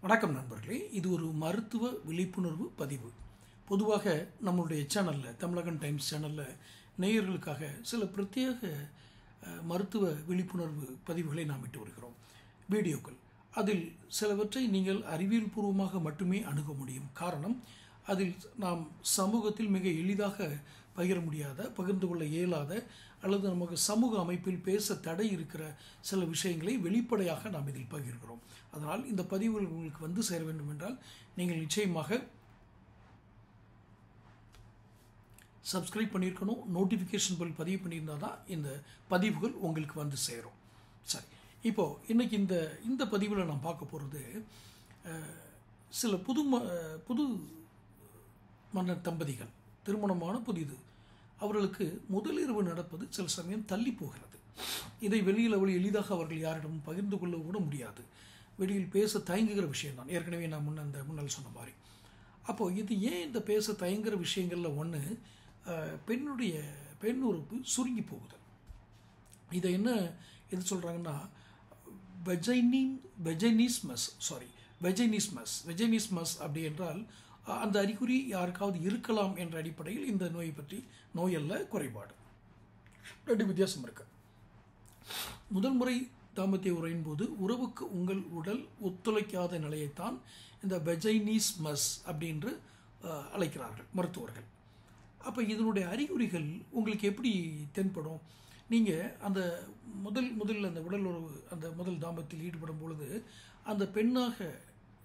வணக்கம் நண்பர்களே, இது ஒரு மருத்துவ விழிப்புணர்வு பதிவு. பொதுவாக நம்மளுடைய சேனலில், தமிழகன் டைம்ஸ் சேனலில் நேயர்களுக்காக சில பிரத்யேக மருத்துவ விழிப்புணர்வு பதிவுகளை நாம் இட்டு வருகிறோம். வீடியோக்கள் அதில் சிலவற்றை நீங்கள் அறிவியல் பூர்வமாக மட்டுமே அணுக முடியும். காரணம், அதில் நாம் சமூகத்தில் மிக எளிதாக பகிர முடியாத, பகிர்ந்து கொள்ள இயலாத அல்லது நமக்கு சமூக அமைப்பில் பேச தடை இருக்கிற சில விஷயங்களை வெளிப்படையாக நாம் இதில் பகிர்கிறோம். அதனால் இந்த பதிவுகள் உங்களுக்கு வந்து சேர வேண்டும் என்றால் நீங்கள் நிச்சயமாக சப்ஸ்கிரைப் பண்ணியிருக்கணும். நோட்டிஃபிகேஷன் பில் பதிவு பண்ணியிருந்தால் தான் இந்த பதிவுகள் உங்களுக்கு வந்து சேரும். சரி, இப்போது இன்றைக்கி இந்த பதிவில் நான் பார்க்க போகிறது சில புது மன்னர் தம்பதிகள், திருமணமான புதிது, அவர்களுக்கு முதலிரவு நடப்பது சில சமயம் தள்ளி போகிறது. இதை வெளியில் எளிதாக அவர்கள் யாரிடமும் பகிர்ந்து கொள்ள கூட முடியாது. வெளியில் பேச தயங்குகிற விஷயம்தான். ஏற்கனவே நான் முன்னால் சொன்ன மாதிரி. அப்போது இது ஏன் இந்த பேச தயங்குகிற விஷயங்களில் ஒன்று, பெண் உறுப்பு சுருங்கி போகுது. இதை எது சொல்கிறாங்கன்னா வெஜைனிஸ்மஸ் அப்படி என்றால் அந்த அறிகுறி யாருக்காவது இருக்கலாம் என்ற அடிப்படையில் இந்த நோய் அல்ல, குறைபாடு. ரெண்டு வித்தியாசம் இருக்கு. முதல் முறை தாம்பத்திய உரையின் போது உறவுக்கு உங்கள் உடல் ஒத்துழைக்காத நிலையைத்தான் இந்த வெஜைனிஸ்மஸ் அப்படின்று அழைக்கிறார்கள் மருத்துவர்கள். அப்போ இதனுடைய அறிகுறிகள் உங்களுக்கு எப்படி தென்படும்? நீங்கள் அந்த முதல் அந்த உடல் உறவு, அந்த முதல் தாம்பத்தில் ஈடுபடும் பொழுது அந்த பெண்ணாக,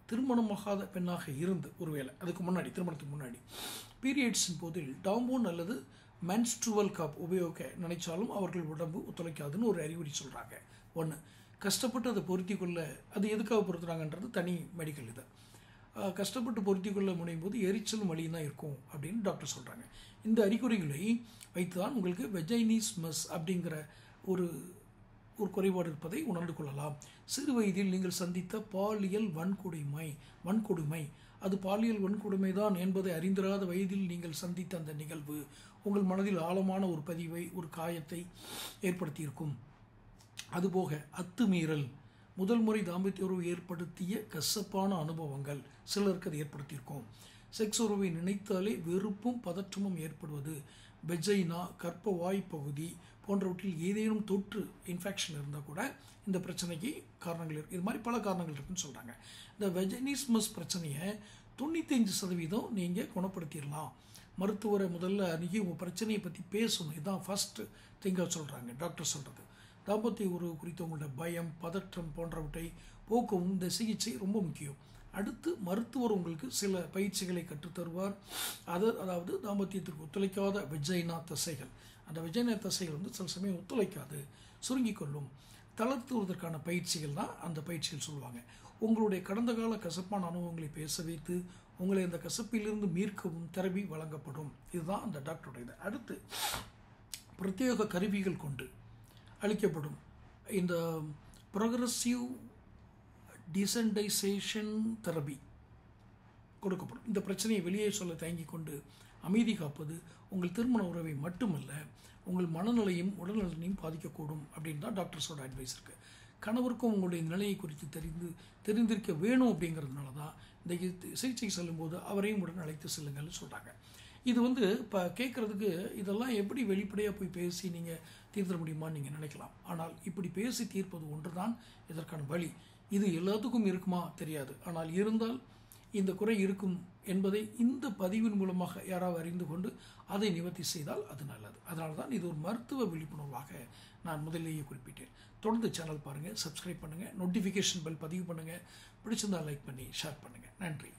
திருமணமாகாத பெண்ணாக இருந்து, ஒருவேளை அதுக்கு முன்னாடி, திருமணத்துக்கு முன்னாடி பீரியட்ஸின் போதில் டாம்போன் அல்லது மென்ஸ்ட்ருவல் கப் உபயோகிக்க நினைச்சாலும் அவர்கள் உடம்பு ஒத்துழைக்காதுன்னு ஒரு அறிகுறி சொல்கிறாங்க. ஒன்று, கஷ்டப்பட்டு அதை பொருத்தி கொள்ள, அது எதுக்காக பொருத்துறாங்கன்றது தனி மெடிக்கல். இதை கஷ்டப்பட்டு பொருத்தி கொள்ள முனையும் போது எரிச்சலும் வலியும் தான் இருக்கும் அப்படின்னு டாக்டர் சொல்கிறாங்க. இந்த அறிகுறிகளை வைத்து தான் உங்களுக்கு வெஜைனிஸ்மஸ் அப்படிங்கிற ஒரு குறைபாடு இருப்பதை உணர்ந்து கொள்ளலாம். சிறு வயதில் நீங்கள் சந்தித்த பாலியல் வன்கொடுமை அது பாலியல் வன்கொடுமை தான் என்பதை அறிந்திராத வயதில் நீங்கள் சந்தித்த அந்த நிகழ்வு உங்கள் மனதில் ஆழமான ஒரு பதிவை, ஒரு காயத்தை ஏற்படுத்தியிருக்கும். அதுபோக அத்துமீறல், முதல் முறை தாம்பத்திய உறவு ஏற்படுத்திய கசப்பான அனுபவங்கள் சிலருக்கு அது ஏற்படுத்தியிருக்கும். செக்ஸ் உறவை நினைத்தாலே வெறுப்பும் பதற்றமும் ஏற்படுவது, வெஜைனா, கர்ப்ப வாய்ப்பகுதி போன்றவற்றில் ஏதேனும் தொற்று, இன்ஃபெக்ஷன் இருந்தால் கூட இந்த பிரச்சனைக்கு காரணங்கள் இருக்குது. இது மாதிரி பல காரணங்கள் இருக்குதுன்னு சொல்கிறாங்க. இந்த வெஜைனிஸ்மஸ் பிரச்சனையை 95% நீங்கள் குணப்படுத்திடலாம். மருத்துவரை முதல்ல அணுகி உங்கள் பிரச்சனையை பற்றி பேசணும். இதுதான் ஃபஸ்ட்டு திங்காக சொல்கிறாங்க டாக்டர் சொல்கிறது. தாம்பத்திய உறவு குறித்து உங்களோட பயம், பதற்றம் போன்றவற்றை போக்கவும் இந்த சிகிச்சை ரொம்ப முக்கியம். அடுத்து மருத்துவர் உங்களுக்கு சில பயிற்சிகளை கற்றுத்தருவார். அதாவது தாம்பத்தியத்திற்கு ஒத்துழைக்காத வெஜைனா தசைகள், அந்த வெஜைனா தசைகள் சில சமயம் ஒத்துழைக்காது, சுருங்கி கொள்ளும். தளர்த்துவதற்கான பயிற்சிகள் தான் அந்த பயிற்சிகள் சொல்லுவாங்க. உங்களுடைய கடந்த கால கசப்பான அனுபவங்களை பேச வைத்து உங்களை அந்த கசப்பிலிருந்து மீட்கவும் தெரபி வழங்கப்படும். இதுதான் அந்த டாக்டருடைய இது. அடுத்து பிரத்யேக கருவிகள் கொண்டு அளிக்கப்படும் இந்த ப்ரோக்ரஸிவ் டிசென்டைசேஷன் தெரபி கொடுக்கப்படும். இந்த பிரச்சனையை வெளியே சொல்ல தயங்கி கொண்டு அமைதி காப்பது உங்கள் திருமண உறவை மட்டுமல்ல, உங்கள் மனநிலையும் உடல்நலனையும் பாதிக்கக்கூடும் அப்படின்னு தான் டாக்டர்ஸோட அட்வைஸ் இருக்குது. கணவருக்கும் உங்களுடைய நிலையை குறித்து தெரிந்திருக்க வேணும். அப்படிங்கிறதுனால தான் இந்த சிகிச்சைக்கு செல்லும்போது அவரையும் உடன் அழைத்து செல்லுங்கள்னு சொல்கிறாங்க. இது இப்போ கேட்குறதுக்கு இதெல்லாம் எப்படி வெளிப்படையாக போய் பேசி நீங்கள் தீர்த்த முடியுமான்னு நீங்கள் நினைக்கலாம். ஆனால் இப்படி பேசி தீர்ப்பது ஒன்று தான் இதற்கான வழி. இது எல்லாத்துக்கும் இருக்குமா தெரியாது. ஆனால் இருந்தால் இந்த குறை இருக்கும் என்பதை இந்த பதிவின் மூலமாக யாராவது அறிந்து கொண்டு அதை நிவர்த்தி செய்தால் அது நல்லது. அதனால தான் இது ஒரு மருத்துவ விழிப்புணர்வாக நான் முதலிலேயே குறிப்பிட்டேன். தொடர்ந்து சேனல் பாருங்கள், சப்ஸ்கிரைப் பண்ணுங்கள், நோட்டிஃபிகேஷன் பெல் பதிவு பண்ணுங்கள், பிடிச்சிருந்தால் லைக் பண்ணி ஷேர் பண்ணுங்கள். நன்றி.